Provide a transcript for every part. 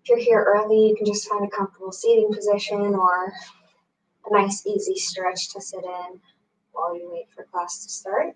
If you're here early, you can just find a comfortable seating position or a nice easy stretch to sit in while you wait for class to start.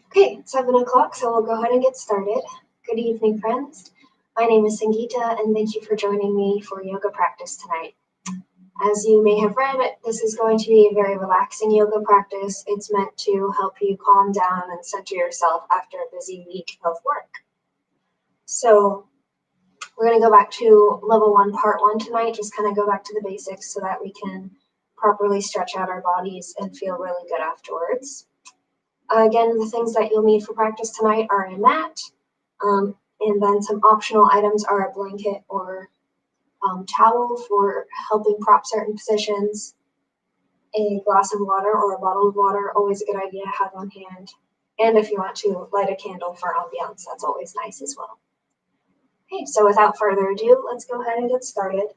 Okay, it's 7 o'clock, so we'll go ahead and get started. Good evening, friends. My name is Sangeeta, and thank you for joining me for yoga practice tonight. As you may have read, this is going to be a very relaxing yoga practice. It's meant to help you calm down and center yourself after a busy week of work. So we're going to go back to level 1, part 1 tonight, just kind of go back to the basics so that we can properly stretch out our bodies and feel really good afterwards. Again, the things that you'll need for practice tonight are a mat, and then some optional items are a blanket or towel for helping prop certain positions, a glass of water or a bottle of water, always a good idea to have on hand, and if you want to light a candle for ambiance, that's always nice as well. Okay, so without further ado, let's go ahead and get started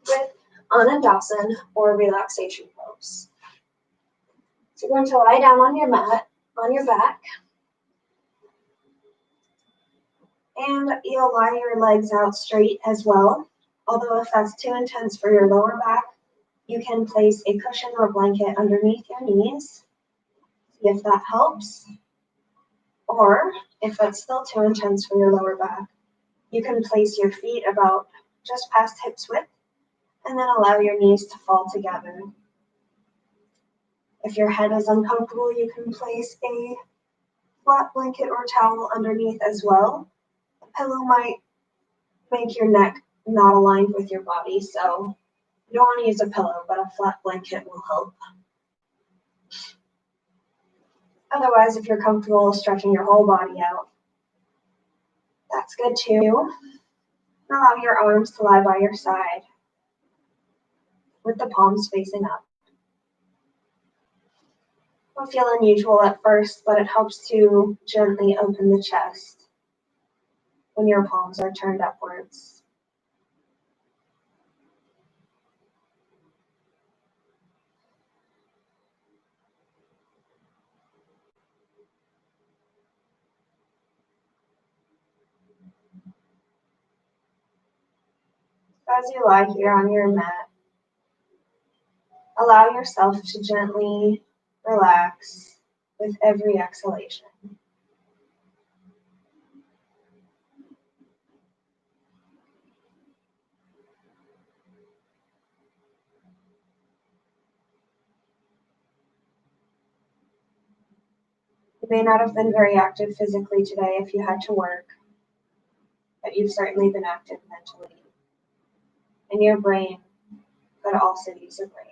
with Anandasan or relaxation pose. So you're going to lie down on your mat, on your back, and you'll lie your legs out straight as well. Although if that's too intense for your lower back, you can place a cushion or blanket underneath your knees, see if that helps. Or if that's still too intense for your lower back, you can place your feet about just past hips width and then allow your knees to fall together. If your head is uncomfortable, you can place a flat blanket or towel underneath as well. A pillow might make your neck not aligned with your body, so you don't want to use a pillow, but a flat blanket will help. Otherwise, if you're comfortable stretching your whole body out, that's good too. Allow your arms to lie by your side with the palms facing up. It'll feel unusual at first, but it helps to gently open the chest when your palms are turned upwards. As you lie here on your mat, allow yourself to gently relax with every exhalation. You may not have been very active physically today if you had to work, but you've certainly been active mentally. And your brain could also use a break.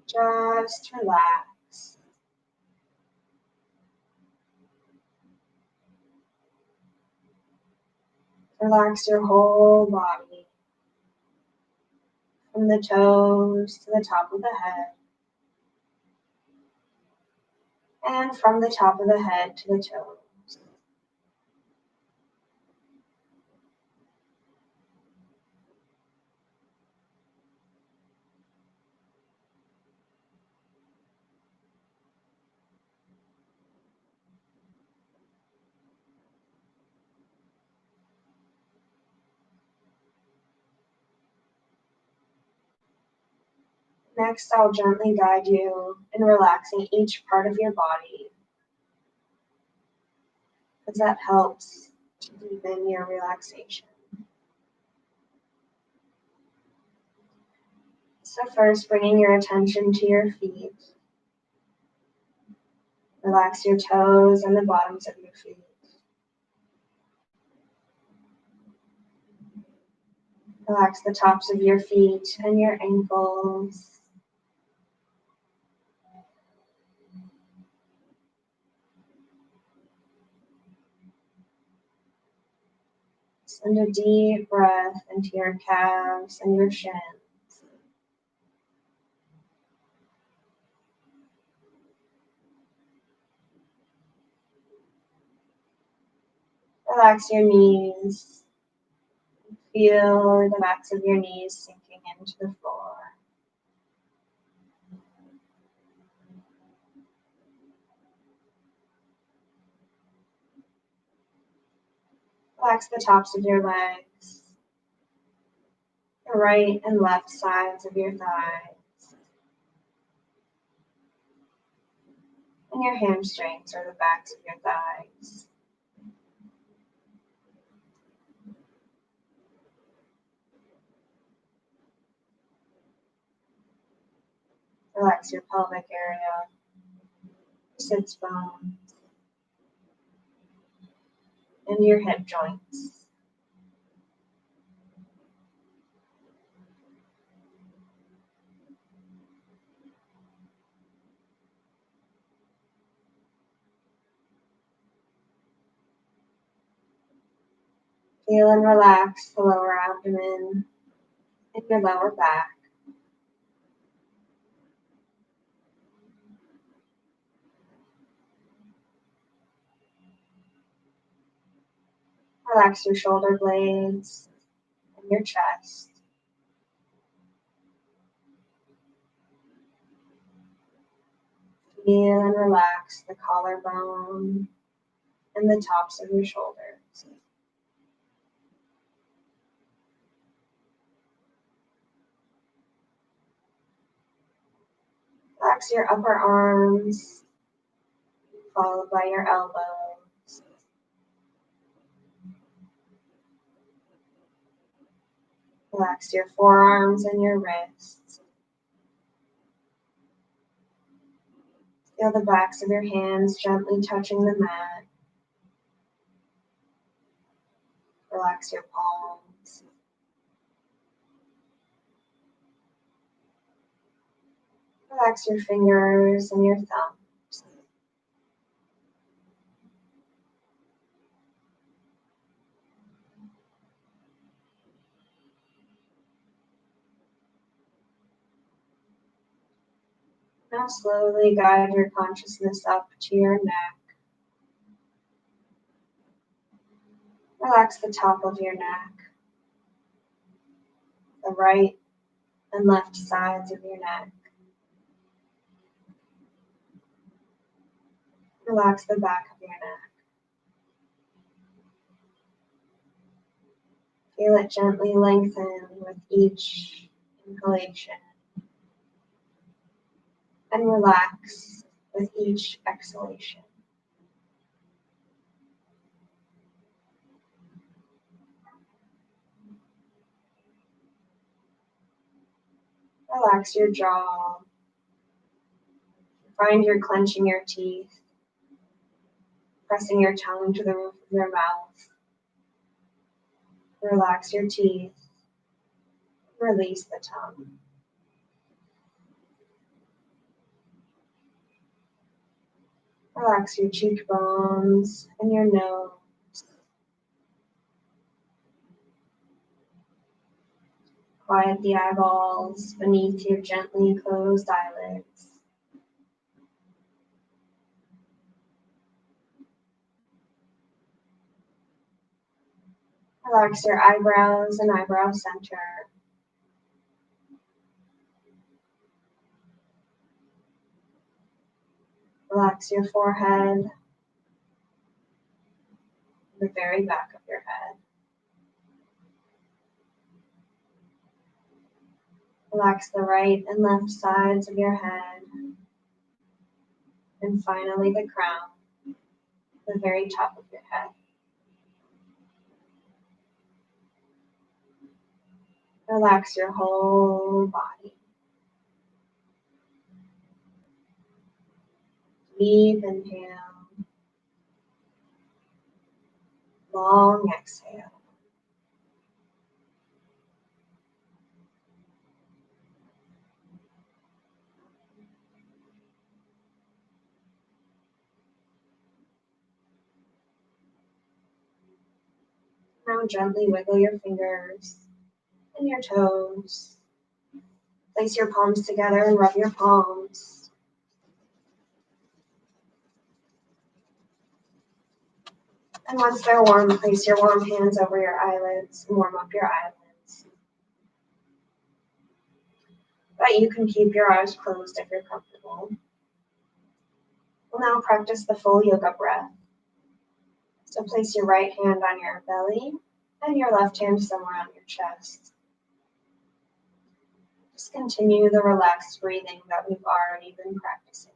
Just relax. Relax your whole body, from the toes to the top of the head, and from the top of the head to the toes. Next, I'll gently guide you in relaxing each part of your body, because that helps to deepen your relaxation. So first, bringing your attention to your feet. Relax your toes and the bottoms of your feet. Relax the tops of your feet and your ankles. Send a deep breath into your calves and your shins. Relax your knees. Feel the backs of your knees sinking into the floor. Relax the tops of your legs, the right and left sides of your thighs, and your hamstrings or the backs of your thighs. Relax your pelvic area, sits bones, and your hip joints. Feel and relax the lower abdomen and your lower back. Relax your shoulder blades and your chest. Feel and relax the collarbone and the tops of your shoulders. Relax your upper arms, followed by your elbows. Relax your forearms and your wrists. Feel the backs of your hands gently touching the mat. Relax your palms. Relax your fingers and your thumbs. Now slowly guide your consciousness up to your neck. Relax the top of your neck, the right and left sides of your neck. Relax the back of your neck. Feel it gently lengthen with each inhalation and relax with each exhalation. Relax your jaw. Find you're clenching your teeth, pressing your tongue to the roof of your mouth. Relax your teeth. Release the tongue. Relax your cheekbones and your nose. Quiet the eyeballs beneath your gently closed eyelids. Relax your eyebrows and eyebrow center. Relax your forehead, the very back of your head. Relax the right and left sides of your head. And finally the crown, the very top of your head. Relax your whole body. Deep inhale, long exhale. Now gently wiggle your fingers and your toes. Place your palms together and rub your palms. And once they're warm, place your warm hands over your eyelids and warm up your eyelids. But you can keep your eyes closed if you're comfortable. We'll now practice the full yoga breath. So place your right hand on your belly and your left hand somewhere on your chest. Just continue the relaxed breathing that we've already been practicing.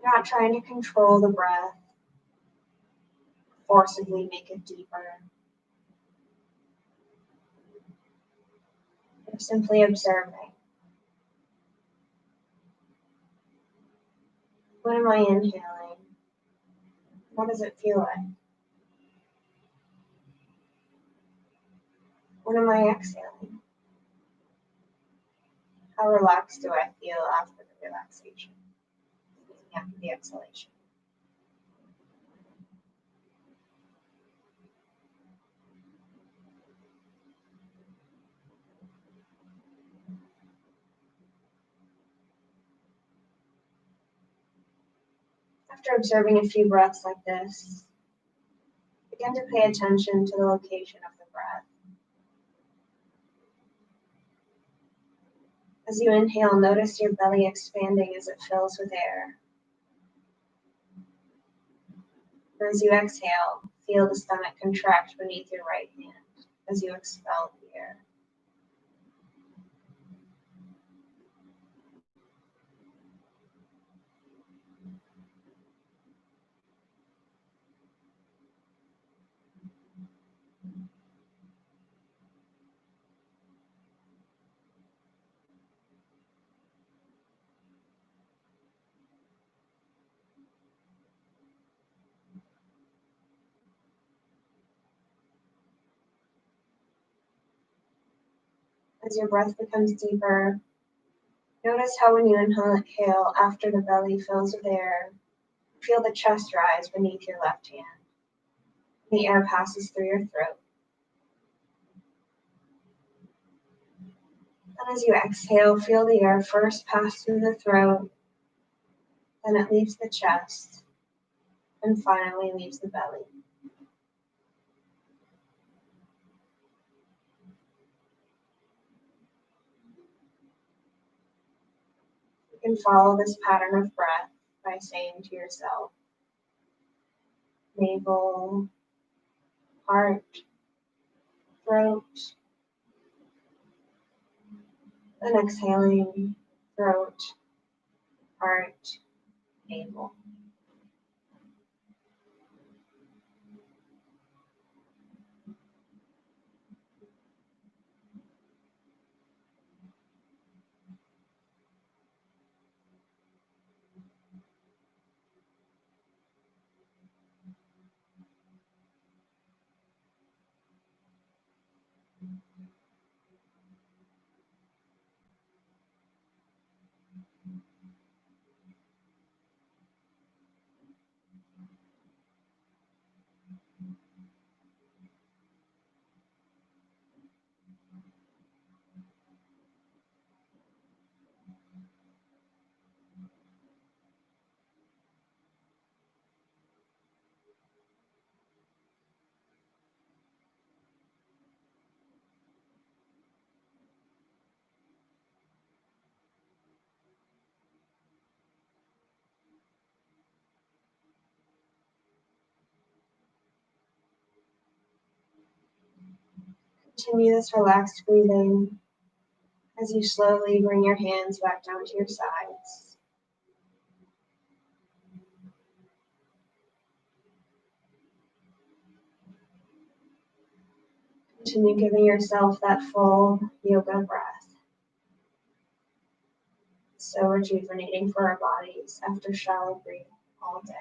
You're not trying to control the breath, forcibly make it deeper. You're simply observing. What am I inhaling? What does it feel like? What am I exhaling? How relaxed do I feel after the relaxation? After the exhalation. After observing a few breaths like this, begin to pay attention to the location of the breath. As you inhale, notice your belly expanding as it fills with air. And as you exhale, feel the stomach contract beneath your right hand as you expel the air. As your breath becomes deeper, notice how when you inhale after the belly fills with air, feel the chest rise beneath your left hand. The air passes through your throat. And as you exhale, feel the air first pass through the throat, then it leaves the chest, and finally leaves the belly. You can follow this pattern of breath by saying to yourself, navel, heart, throat, then exhaling, throat, heart, navel. Continue this relaxed breathing as you slowly bring your hands back down to your sides. Continue giving yourself that full yoga breath. So rejuvenating for our bodies after shallow breathing all day.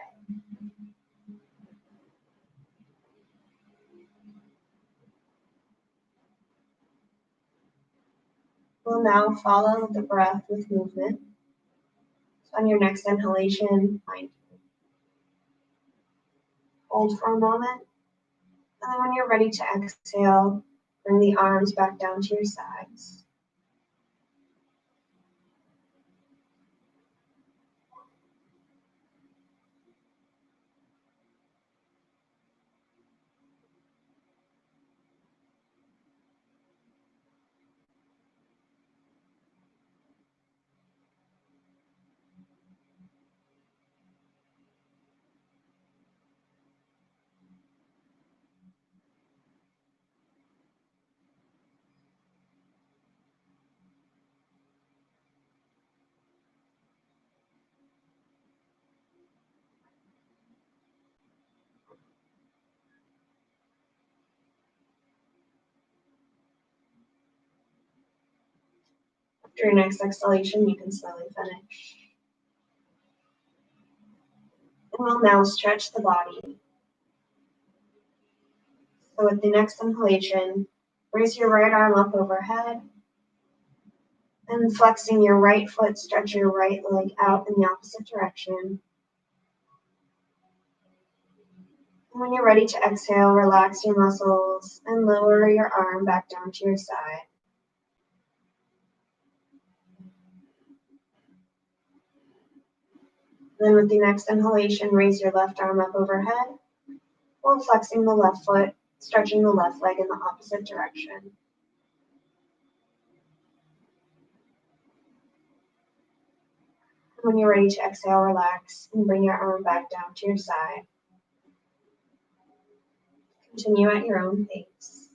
We'll now follow the breath with movement. So on your next inhalation, hold for a moment. And then when you're ready to exhale, bring the arms back down to your sides. After your next exhalation, you can slowly finish. And we'll now stretch the body. So with the next inhalation, raise your right arm up overhead. And flexing your right foot, stretch your right leg out in the opposite direction. And when you're ready to exhale, relax your muscles and lower your arm back down to your side. Then with the next inhalation, raise your left arm up overhead while flexing the left foot, stretching the left leg in the opposite direction. When you're ready to exhale, relax and bring your arm back down to your side. Continue at your own pace.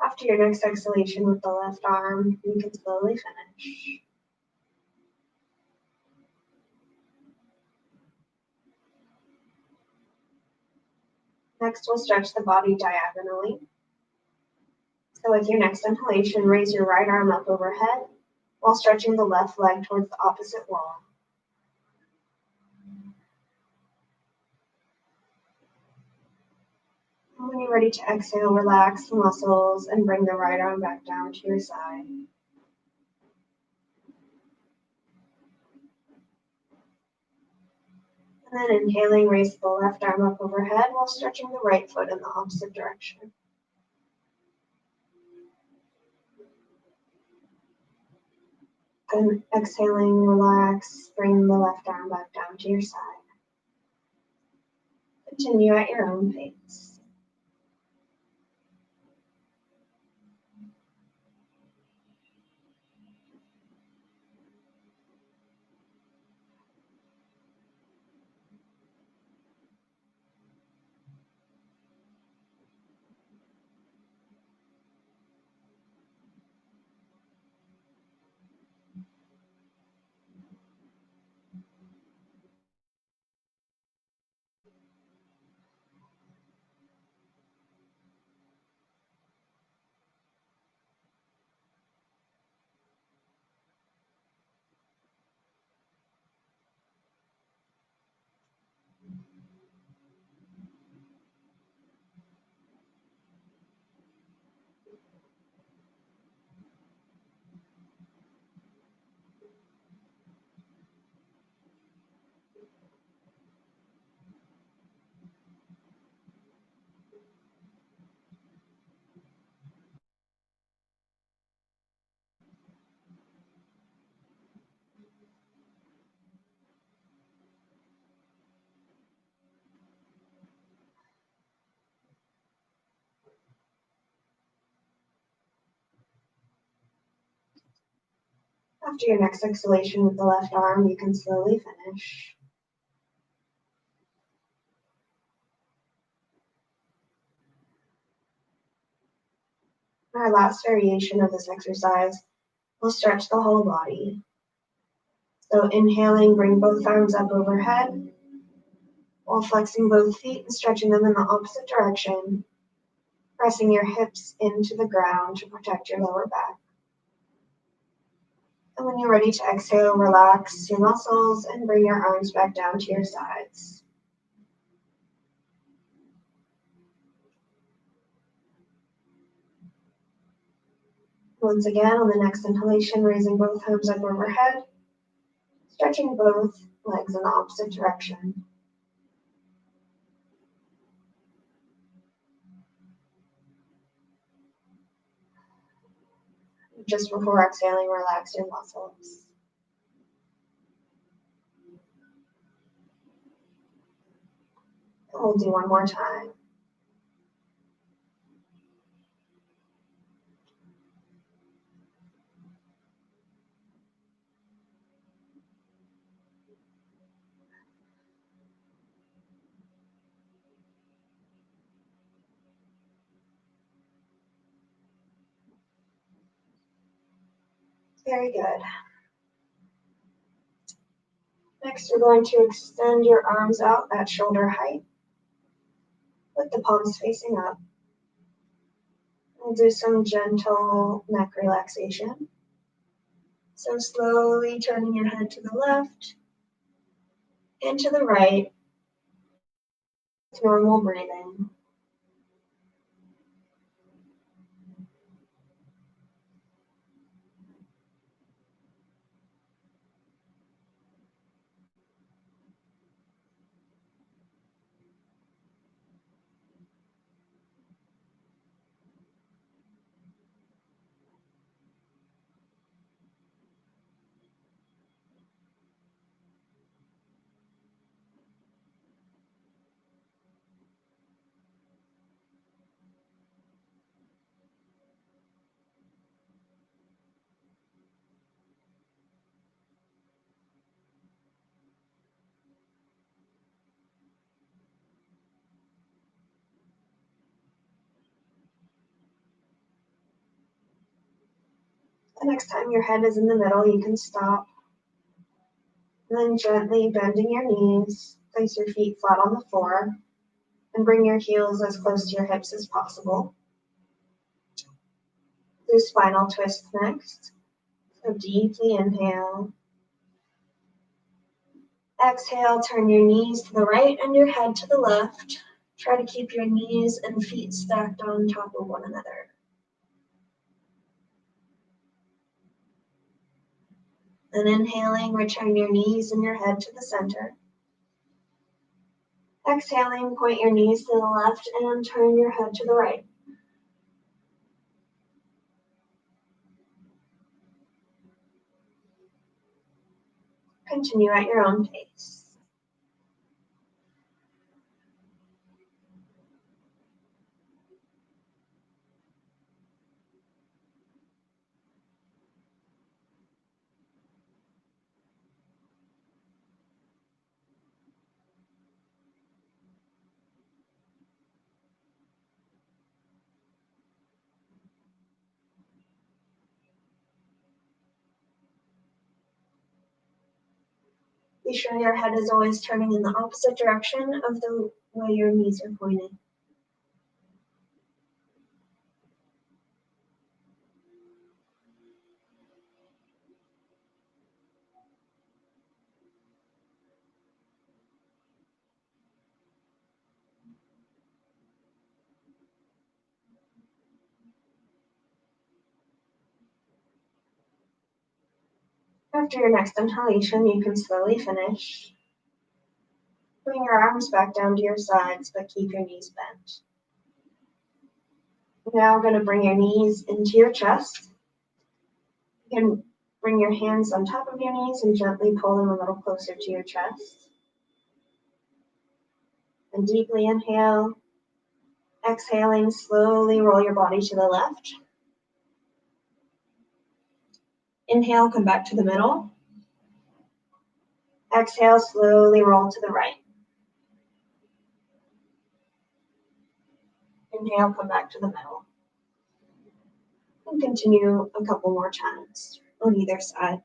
After your next exhalation with the left arm, you can slowly finish. Next, we'll stretch the body diagonally. So with your next inhalation, raise your right arm up overhead while stretching the left leg towards the opposite wall. And when you're ready to exhale, relax the muscles and bring the right arm back down to your side. And then inhaling, raise the left arm up overhead while stretching the right foot in the opposite direction. And exhaling, relax, bring the left arm back down to your side. Continue at your own pace. After your next exhalation with the left arm, you can slowly finish. Our last variation of this exercise will stretch the whole body. So inhaling, bring both arms up overhead, while flexing both feet and stretching them in the opposite direction, pressing your hips into the ground to protect your lower back. And when you're ready to exhale, relax your muscles and bring your arms back down to your sides. Once again, on the next inhalation, raising both arms up overhead, stretching both legs in the opposite direction. Just before exhaling, relax your muscles. And we'll do one more time. Very good. Next, we're going to extend your arms out at shoulder height with the palms facing up. We'll do some gentle neck relaxation. So slowly turning your head to the left and to the right with normal breathing. The next time your head is in the middle, you can stop. And then gently bending your knees, place your feet flat on the floor, and bring your heels as close to your hips as possible. Do spinal twist next. So deeply inhale. Exhale, turn your knees to the right and your head to the left. Try to keep your knees and feet stacked on top of one another. Then inhaling, return your knees and your head to the center. Exhaling, point your knees to the left and turn your head to the right. Continue at your own pace. Be sure your head is always turning in the opposite direction of the way your knees are pointed. After your next inhalation, you can slowly finish. Bring your arms back down to your sides, but keep your knees bent. Now I'm going to bring your knees into your chest. You can bring your hands on top of your knees and gently pull them a little closer to your chest. And deeply inhale. Exhaling, slowly roll your body to the left. Inhale, come back to the middle. Exhale, slowly roll to the right. Inhale, come back to the middle. And continue a couple more times on either side.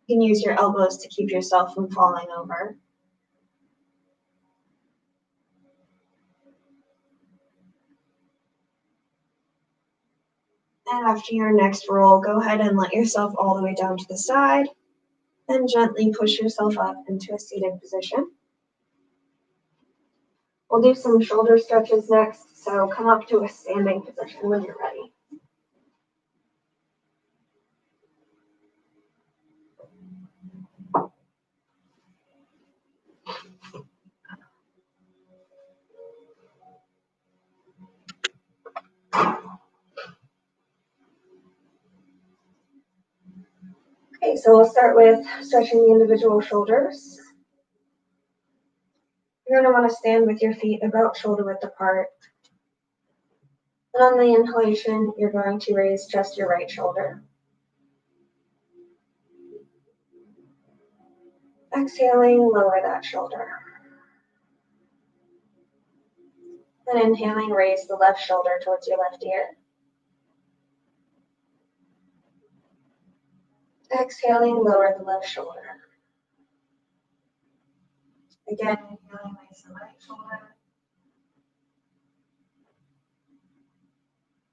You can use your elbows to keep yourself from falling over. And after your next roll, go ahead and let yourself all the way down to the side and gently push yourself up into a seated position. We'll do some shoulder stretches next, so come up to a standing position when you're ready. Okay, so we'll start with stretching the individual shoulders. You're going to want to stand with your feet about shoulder width apart. And on the inhalation, you're going to raise just your right shoulder. Exhaling, lower that shoulder. And inhaling, raise the left shoulder towards your left ear. Exhaling, lower the left shoulder. Again, inhaling, raise the right shoulder.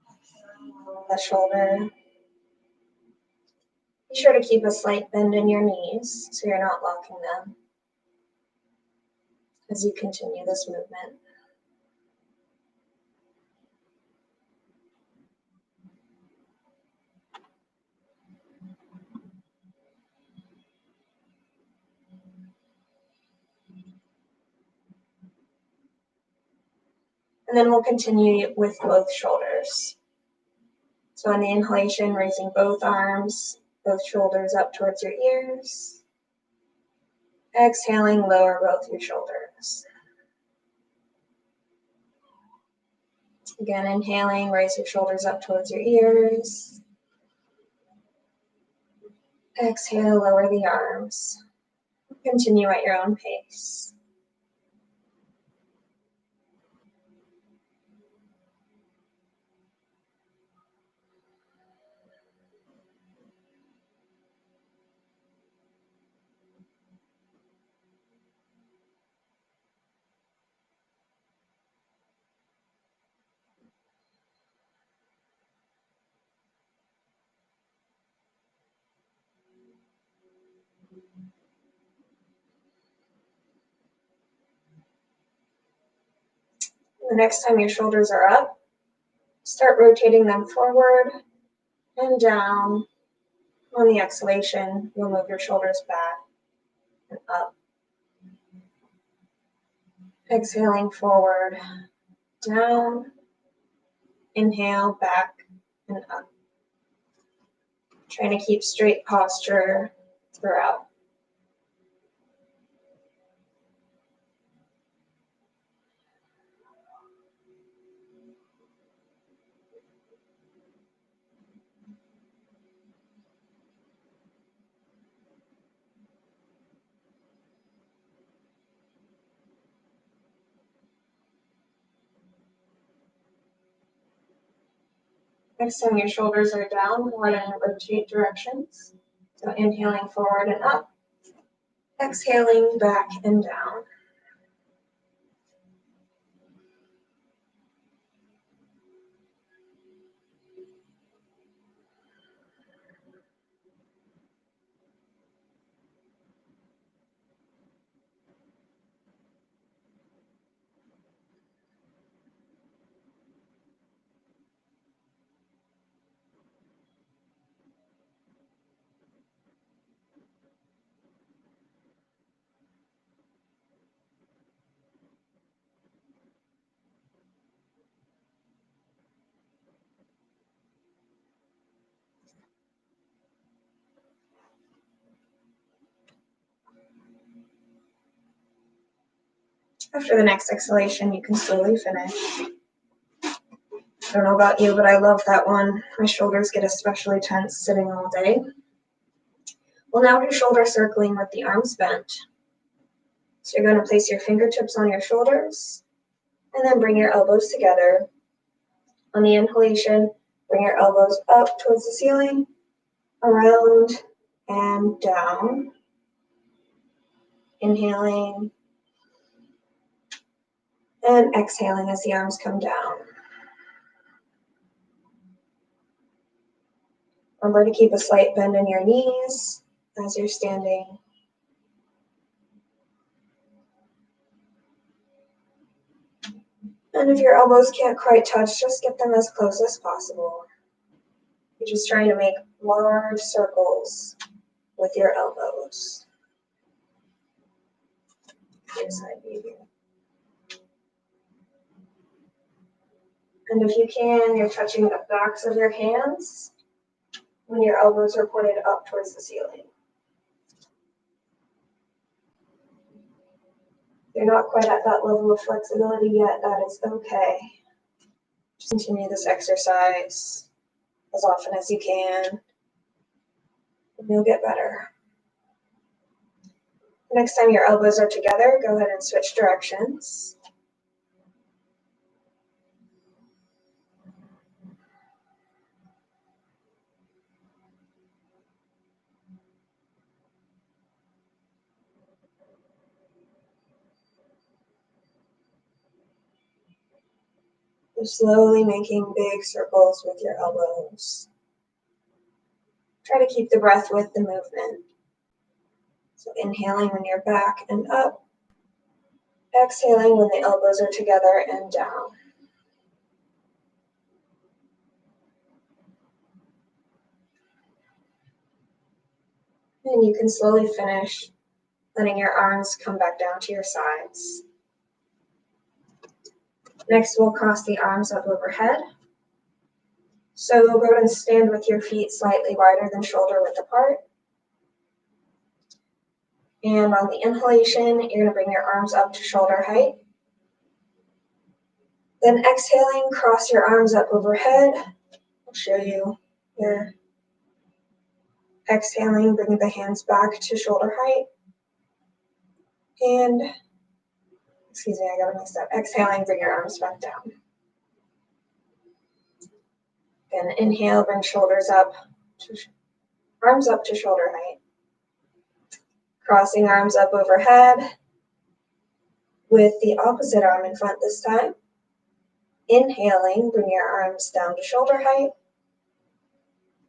Exhaling, lower the shoulder. Be sure to keep a slight bend in your knees so you're not locking them as you continue this movement. And then we'll continue with both shoulders. So on the inhalation, raising both arms, both shoulders up towards your ears. Exhaling, lower both your shoulders. Again, inhaling, raise your shoulders up towards your ears. Exhale, lower the arms. Continue at your own pace. The next time your shoulders are up, start rotating them forward and down. On the exhalation, you'll move your shoulders back and up. Exhaling forward, down. Inhale, back and up. Trying to keep straight posture throughout. Next time your shoulders are down, go ahead and rotate directions. So inhaling forward and up, exhaling back and down. After the next exhalation, you can slowly finish. I don't know about you, but I love that one. My shoulders get especially tense sitting all day. We'll now do shoulder circling with the arms bent. So you're going to place your fingertips on your shoulders and then bring your elbows together. On the inhalation, bring your elbows up towards the ceiling, around and down. Inhaling and exhaling as the arms come down. Remember to keep a slight bend in your knees as you're standing. And if your elbows can't quite touch, just get them as close as possible. You're just trying to make large circles with your elbows. Your side baby. And if you can, you're touching the backs of your hands when your elbows are pointed up towards the ceiling. If you're not quite at that level of flexibility yet, that is okay. Just continue this exercise as often as you can, and you'll get better. Next time your elbows are together, go ahead and switch directions. You're slowly making big circles with your elbows. Try to keep the breath with the movement. So inhaling when you're back and up. Exhaling when the elbows are together and down. And you can slowly finish, letting your arms come back down to your sides. Next, we'll cross the arms up overhead. So you'll go and stand with your feet slightly wider than shoulder width apart. And on the inhalation, you're going to bring your arms up to shoulder height. Then exhaling, cross your arms up overhead. I'll show you here. Exhaling, bring the hands back to shoulder height. And, excuse me, I got to mix up. Exhaling, bring your arms back down. Then inhale, bring shoulders up, arms up to shoulder height. Crossing arms up overhead with the opposite arm in front this time. Inhaling, bring your arms down to shoulder height.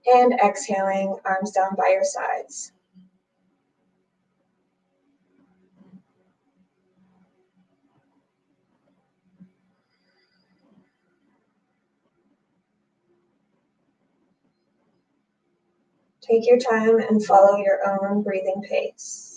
And exhaling, arms down by your sides. Take your time and follow your own breathing pace.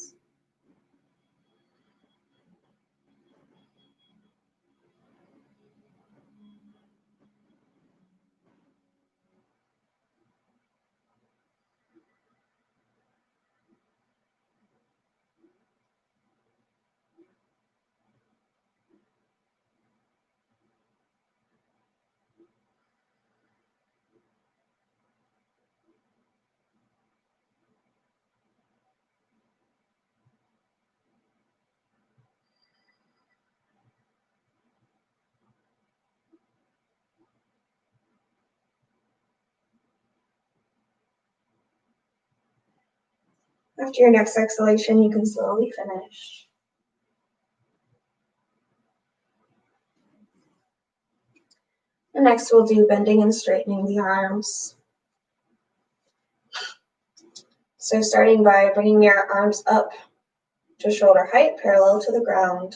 After your next exhalation, you can slowly finish. And next, we'll do bending and straightening the arms. So starting by bringing your arms up to shoulder height, parallel to the ground.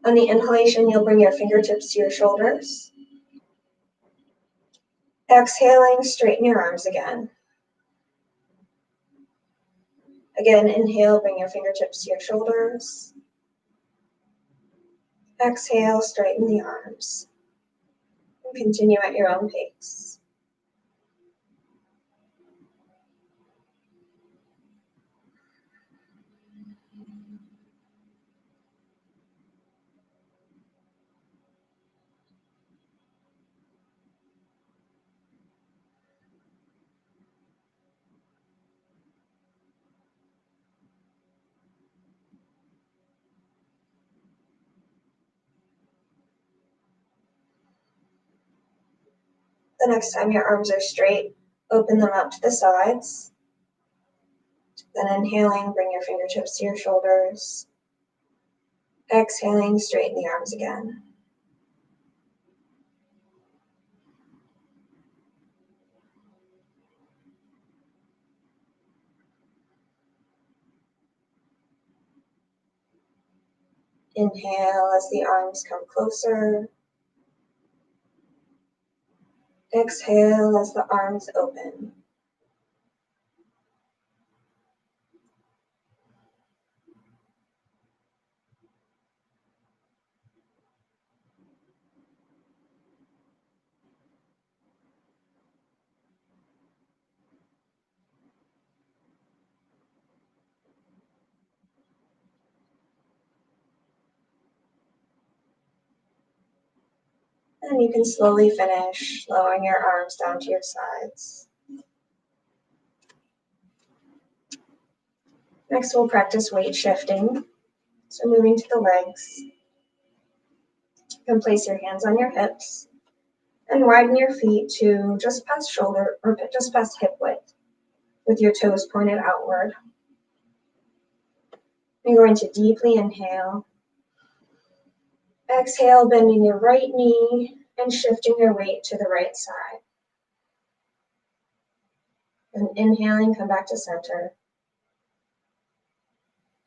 On the inhalation, you'll bring your fingertips to your shoulders. Exhaling, straighten your arms again. Again, inhale, bring your fingertips to your shoulders. Exhale, straighten the arms. And continue at your own pace. The next time your arms are straight, open them out to the sides. Then inhaling, bring your fingertips to your shoulders. Exhaling, straighten the arms again. Inhale as the arms come closer. Exhale as the arms open. And you can slowly finish, lowering your arms down to your sides. Next, we'll practice weight shifting. So moving to the legs. You can place your hands on your hips and widen your feet to just past shoulder or just past hip width with your toes pointed outward. You're going to deeply inhale. Exhale, bending your right knee and shifting your weight to the right side. And inhaling, come back to center.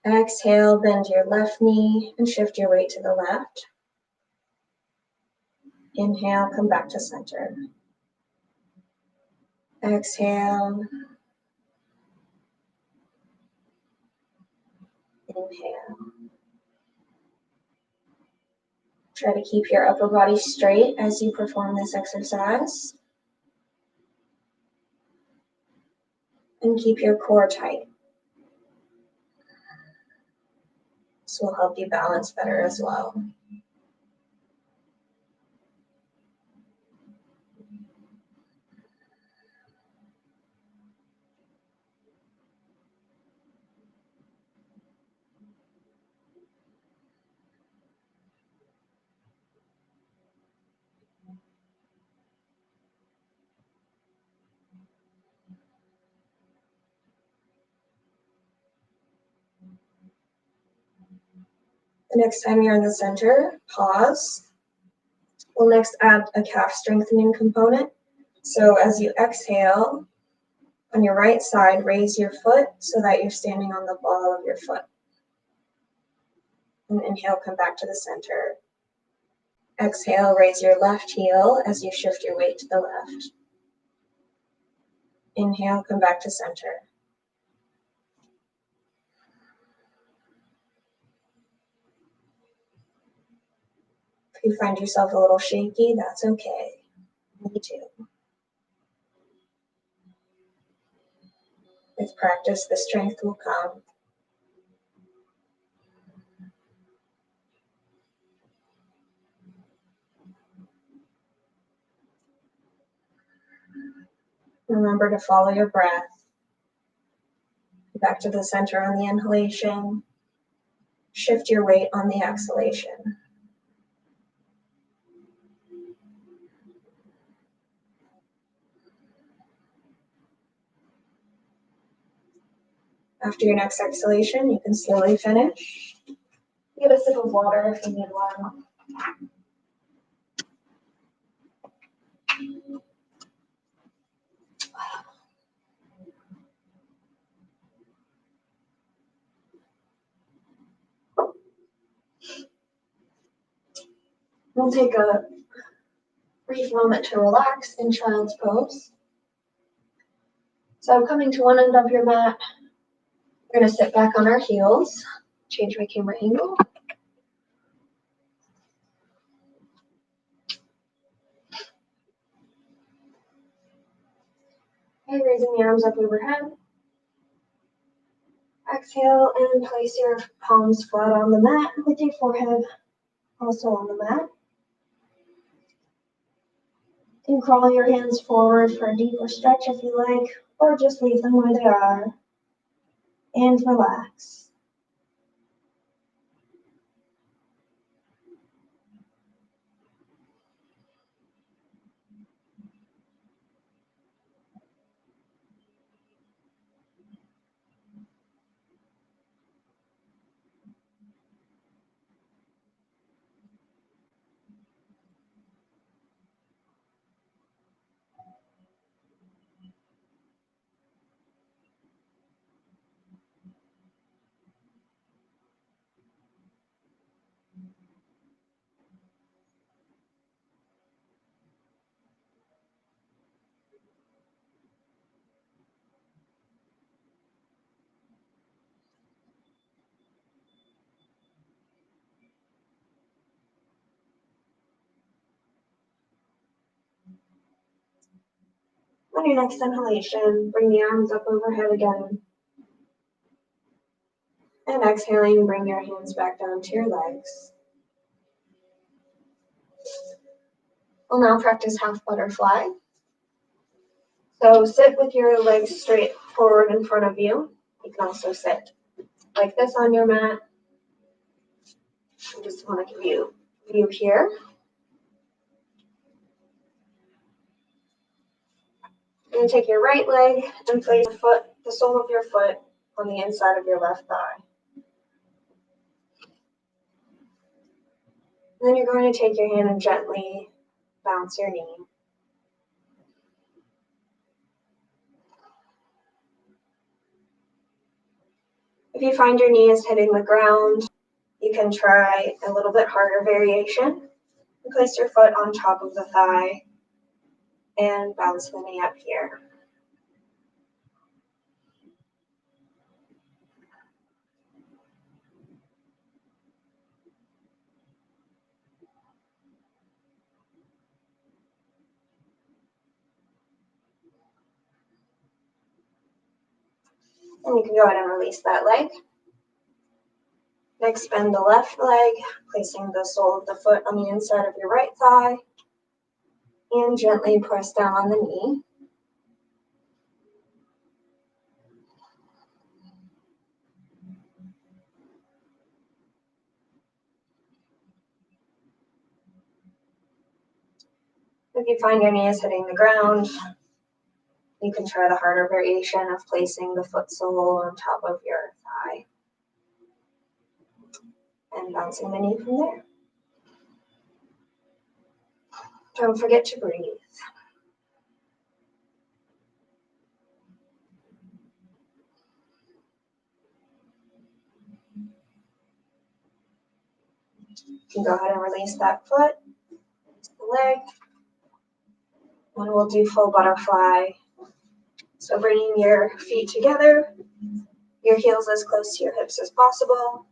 Exhale, bend your left knee and shift your weight to the left. Inhale, come back to center. Exhale. Inhale. Try to keep your upper body straight as you perform this exercise. And keep your core tight. This will help you balance better as well. The next time you're in the center, pause. We'll next add a calf strengthening component. So as you exhale, on your right side, raise your foot so that you're standing on the ball of your foot. And inhale, come back to the center. Exhale, raise your left heel as you shift your weight to the left. Inhale, come back to center. If you find yourself a little shaky, that's okay. Me too. With practice, the strength will come. Remember to follow your breath. Back to the center on the inhalation. Shift your weight on the exhalation. After your next exhalation, you can slowly finish. Get a sip of water if you need one. We'll take a brief moment to relax in child's pose. So coming to one end of your mat, we're going to sit back on our heels. Change my camera angle. Okay, raising the arms up overhead. Exhale and place your palms flat on the mat with your forehead also on the mat. You can crawl your hands forward for a deeper stretch if you like, or just leave them where they are and relax. On your next inhalation, bring the arms up overhead again. And exhaling, bring your hands back down to your legs. We'll now practice half butterfly. So sit with your legs straight forward in front of you. You can also sit like this on your mat. I just want to give you a view here. You're going to take your right leg and place the sole of your foot on the inside of your left thigh. And then you're going to take your hand and gently bounce your knee. If you find your knee is hitting the ground, you can try a little bit harder variation. Place your foot on top of the thigh and bounce the knee up here. And you can go ahead and release that leg. Next, bend the left leg, placing the sole of the foot on the inside of your right thigh, and gently press down on the knee. If you find your knee is hitting the ground, you can try the harder variation of placing the foot sole on top of your thigh and bouncing the knee from there. Don't forget to breathe. You can go ahead and release that foot, the leg, and we'll do full butterfly. So bringing your feet together, your heels as close to your hips as possible,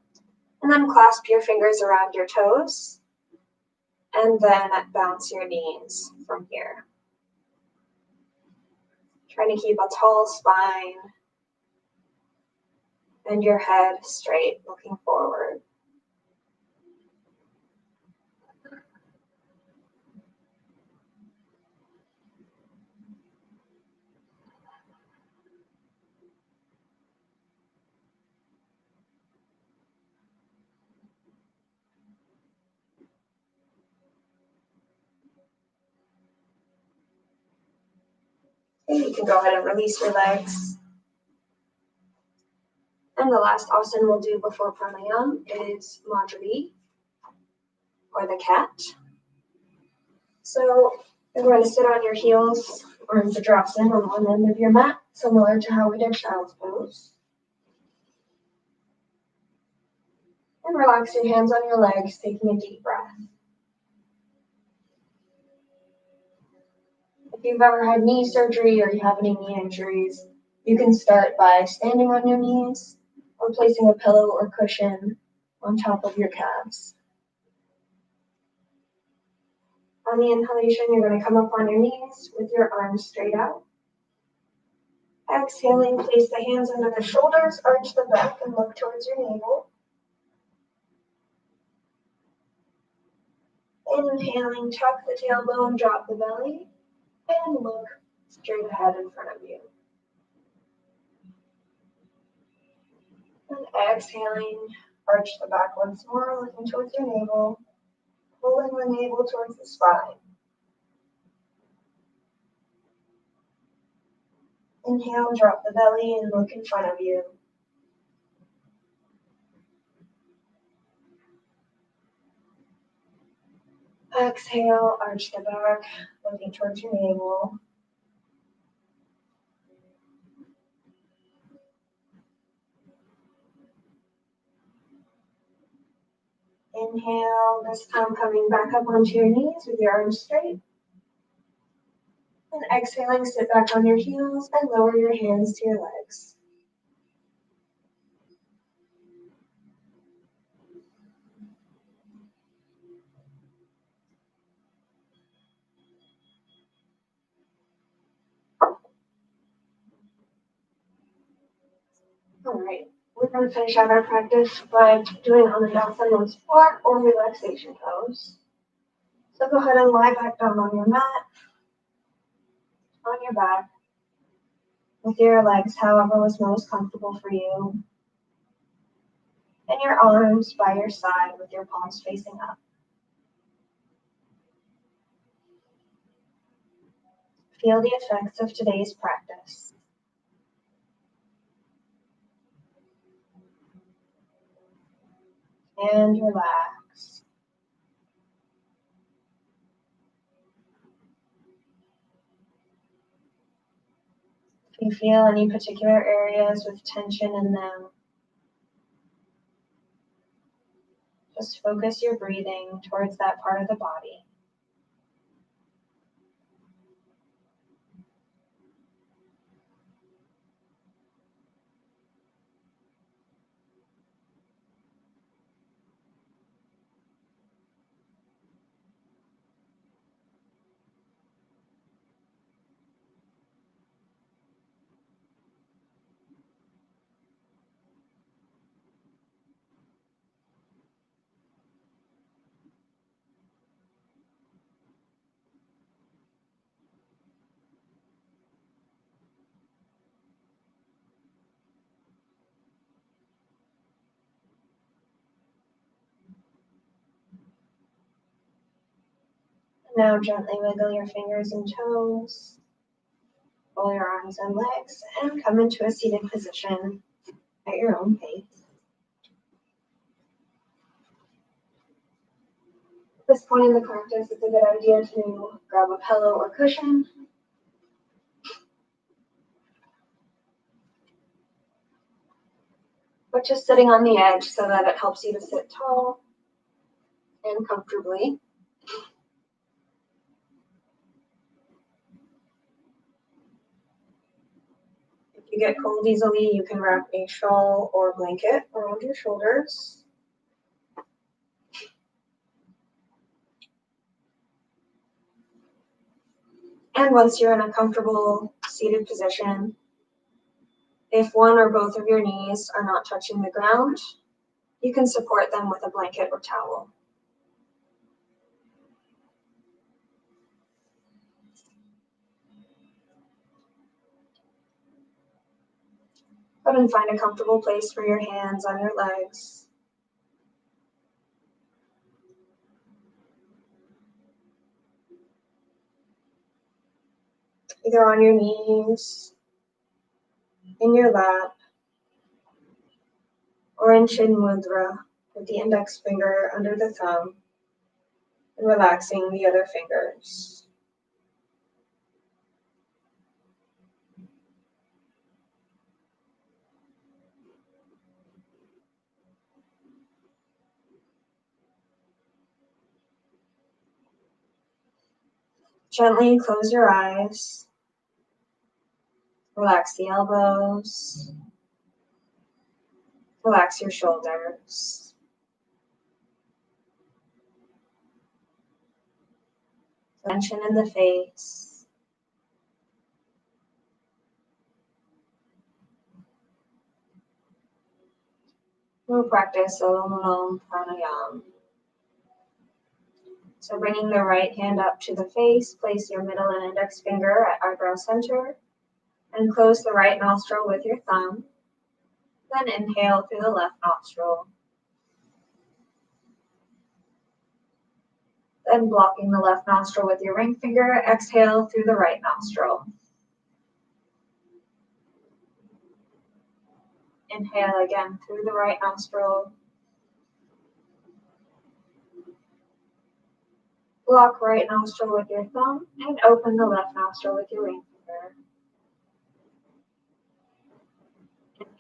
and then clasp your fingers around your toes, and then bounce your knees from here. Trying to keep a tall spine and your head straight, looking forward. And you can go ahead and release your legs. And the last asana we'll do before pranayama is Madhuri, or the cat. So you're going to sit on your heels or in Vajrasana on one end of your mat, similar to how we did child's pose. And relax your hands on your legs, taking a deep breath. If you've ever had knee surgery or you have any knee injuries, you can start by standing on your knees or placing a pillow or cushion on top of your calves. On the inhalation, you're going to come up on your knees with your arms straight out. Exhaling, place the hands under the shoulders, arch the back, and look towards your navel. Inhaling, tuck the tailbone, drop the belly, and look straight ahead in front of you. And exhaling, arch the back once more, looking towards your navel, pulling the navel towards the spine. Inhale, drop the belly, and look in front of you. Exhale, arch the back, looking towards your navel. Inhale, this time coming back up onto your knees with your arms straight. And exhaling, sit back on your heels and lower your hands to your legs. All right, we're going to finish out our practice by doing on the outside one support or relaxation pose. So go ahead and lie back down on your mat, on your back, with your legs however was most comfortable for you, and your arms by your side with your palms facing up. Feel the effects of today's practice. And relax. If you feel any particular areas with tension in them, just focus your breathing towards that part of the body. Now gently wiggle your fingers and toes, roll your arms and legs, and come into a seated position at your own pace. At this point in the practice, it's a good idea to grab a pillow or cushion. But just sitting on the edge so that it helps you to sit tall and comfortably. If you get cold easily, you can wrap a shawl or blanket around your shoulders. And once you're in a comfortable seated position, if one or both of your knees are not touching the ground, you can support them with a blanket or towel. Go ahead and find a comfortable place for your hands on your legs. Either on your knees, in your lap, or in Chin Mudra with the index finger under the thumb and relaxing the other fingers. Gently close your eyes. Relax the elbows. Relax your shoulders. Tension in the face. We'll practice Om Pranayam. So bringing the right hand up to the face, place your middle and index finger at eyebrow center, and close the right nostril with your thumb. Then inhale through the left nostril. Then blocking the left nostril with your ring finger, exhale through the right nostril. Inhale again through the right nostril. Block right nostril with your thumb and open the left nostril with your ring finger.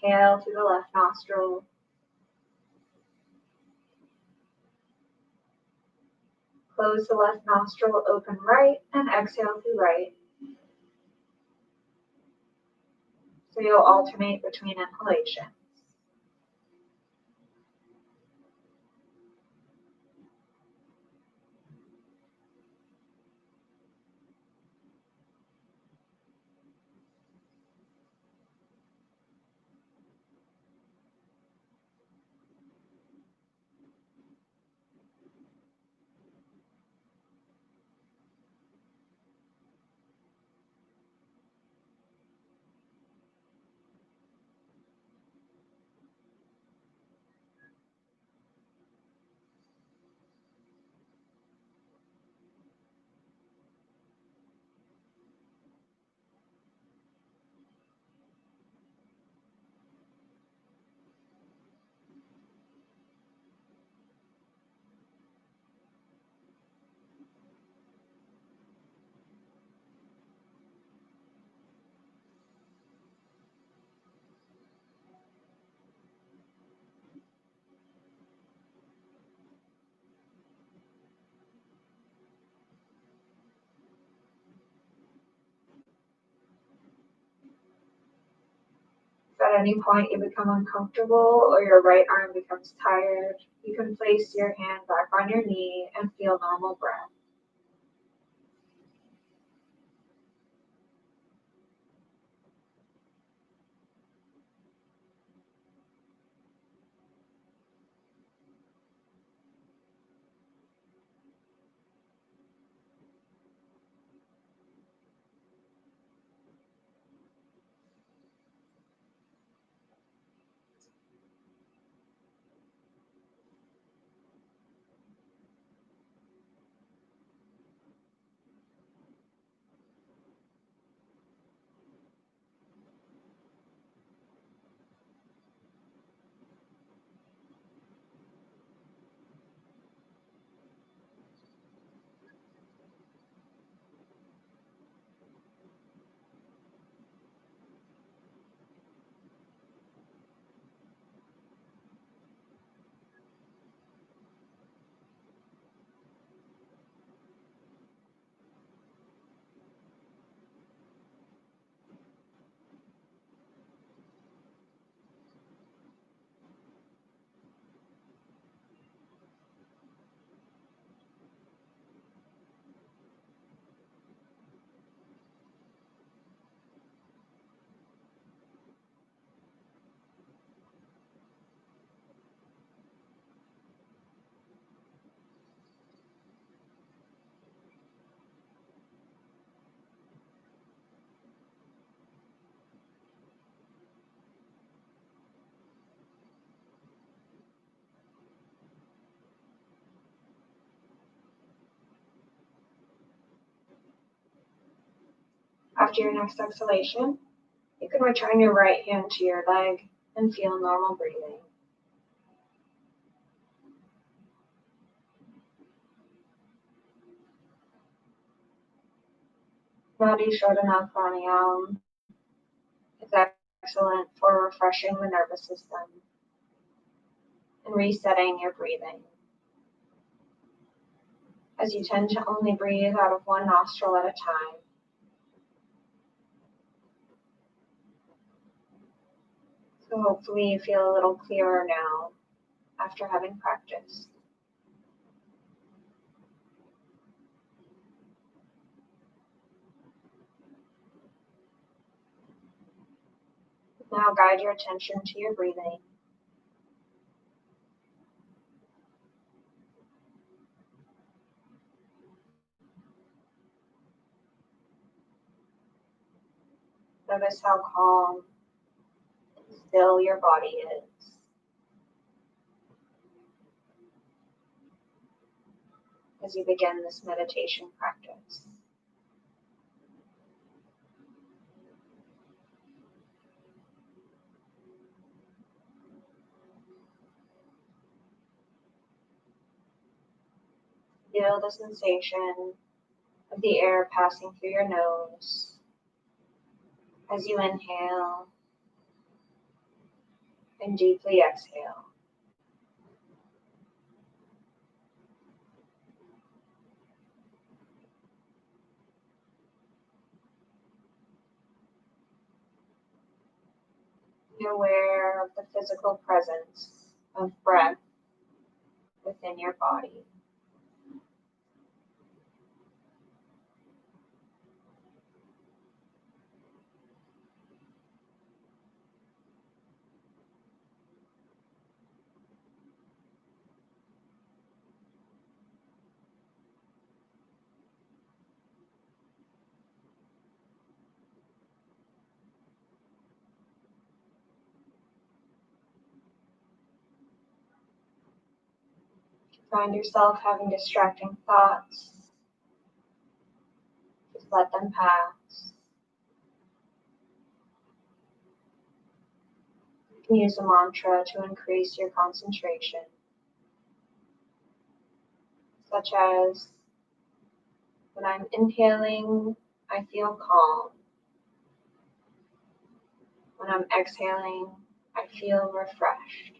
Inhale through the left nostril. Close the left nostril, open right, and exhale through right. So you'll alternate between inhalations. any point you become uncomfortable or your right arm becomes tired, you can place your hand back on your knee and feel normal breath. After your next exhalation, you can return your right hand to your leg and feel normal breathing. Nadi Shodhana Pranayam is excellent for refreshing the nervous system and resetting your breathing, as you tend to only breathe out of one nostril at a time. So hopefully you feel a little clearer now after having practiced. Now guide your attention to your breathing. Notice how calm and still your body is as you begin this meditation practice. Feel the sensation of the air passing through your nose as you inhale and deeply exhale. Be aware of the physical presence of breath within your body. Find yourself having distracting thoughts, just let them pass. You can use a mantra to increase your concentration, such as, when I'm inhaling, I feel calm. When I'm exhaling, I feel refreshed.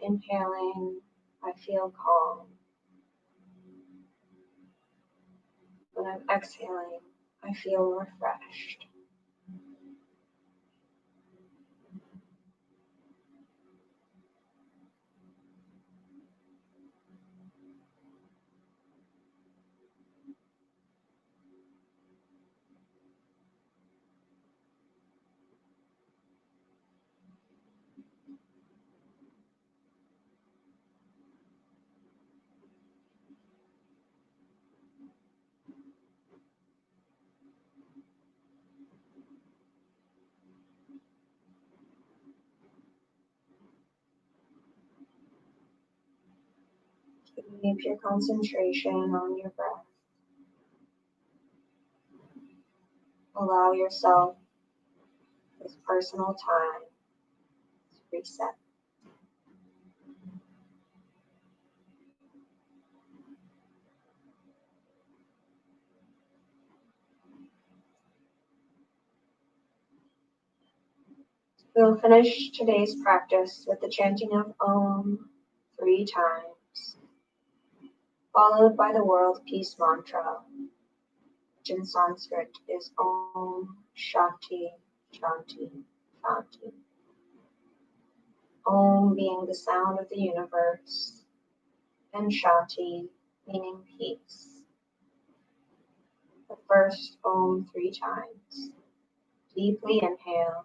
inhaling, I feel calm. When I'm exhaling, I feel refreshed. Keep your concentration on your breath. Allow yourself this personal time to reset. We'll finish today's practice with the chanting of Om 3 times, followed by the world peace mantra, which in Sanskrit is Om Shanti Shanti Shanti. Om being the sound of the universe, and Shanti meaning peace. The first Om 3 times. Deeply inhale.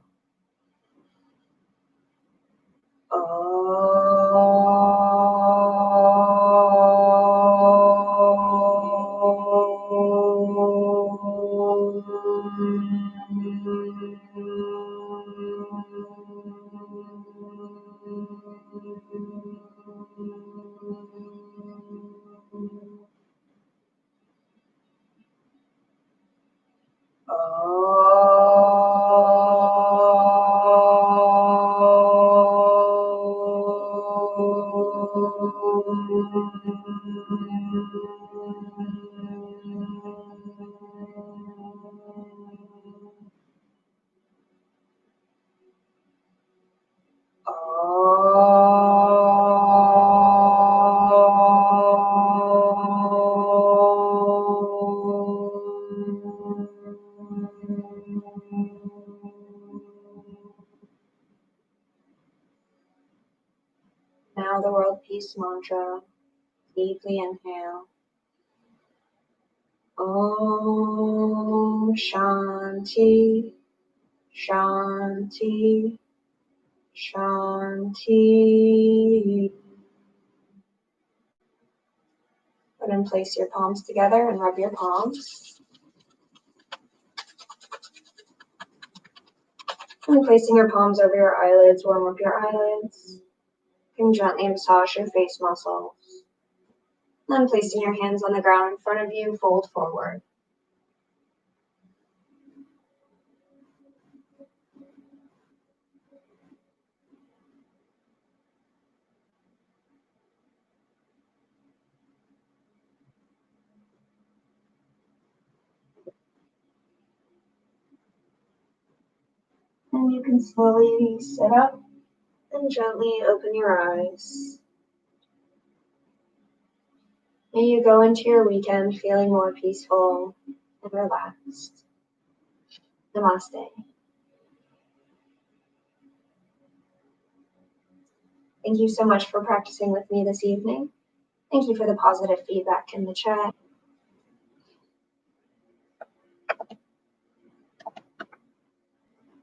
Now the world peace mantra. Deeply inhale. Om Shanti Shanti Shanti. Go ahead and place your palms together and rub your palms. And placing your palms over your eyelids, warm up your eyelids. You can gently massage your face muscles. Then placing your hands on the ground in front of you, fold forward. And you can slowly sit up and gently open your eyes. May you go into your weekend feeling more peaceful and relaxed. Namaste. Thank you so much for practicing with me this evening. Thank you for the positive feedback in the chat.